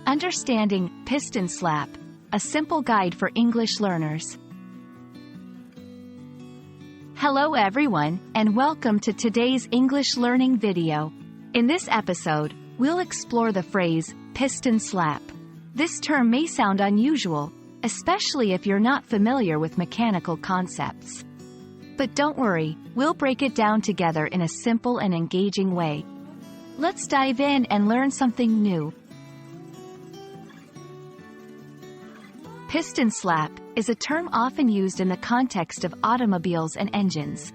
Understanding Piston Slap, a simple guide for English learners. Hello everyone, and welcome to today's English learning video. In this episode, we'll explore the phrase, piston slap. This term may sound unusual, especially if you're not familiar with mechanical concepts. But don't worry, we'll break it down together in a simple and engaging way. Let's dive in and learn something new. Piston slap is a term often used in the context of automobiles and engines.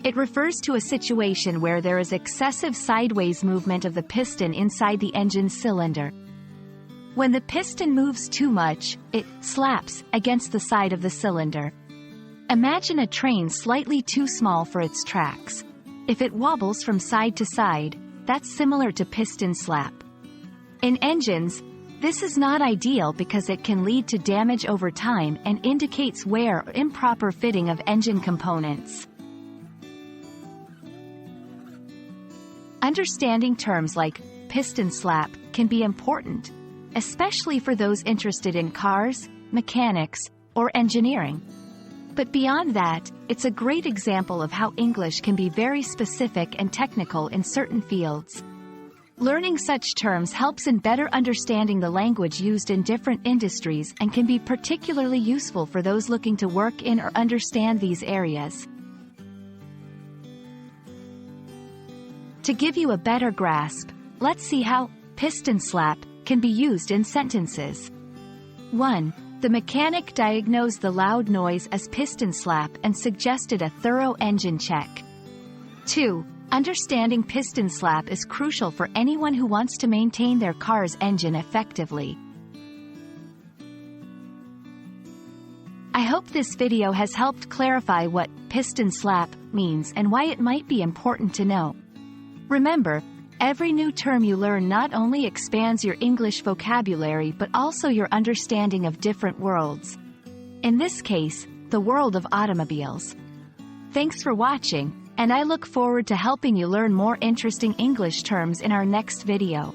It refers to a situation where there is excessive sideways movement of the piston inside the engine cylinder. When the piston moves too much, it slaps against the side of the cylinder. Imagine a train slightly too small for its tracks. If it wobbles from side to side, that's similar to piston slap. In engines, this is not ideal because it can lead to damage over time and indicates wear or improper fitting of engine components. Understanding terms like piston slap can be important, especially for those interested in cars, mechanics, or engineering. But beyond that, it's a great example of how English can be very specific and technical in certain fields. Learning such terms helps in better understanding the language used in different industries and can be particularly useful for those looking to work in or understand these areas. To give you a better grasp, let's see how piston slap can be used in sentences. 1. The mechanic diagnosed the loud noise as piston slap and suggested a thorough engine check. 2. Understanding piston slap is crucial for anyone who wants to maintain their car's engine effectively. I hope this video has helped clarify what piston slap means and why it might be important to know. Remember, every new term you learn not only expands your English vocabulary but also your understanding of different worlds. In this case, the world of automobiles. Thanks for watching, and I look forward to helping you learn more interesting English terms in our next video.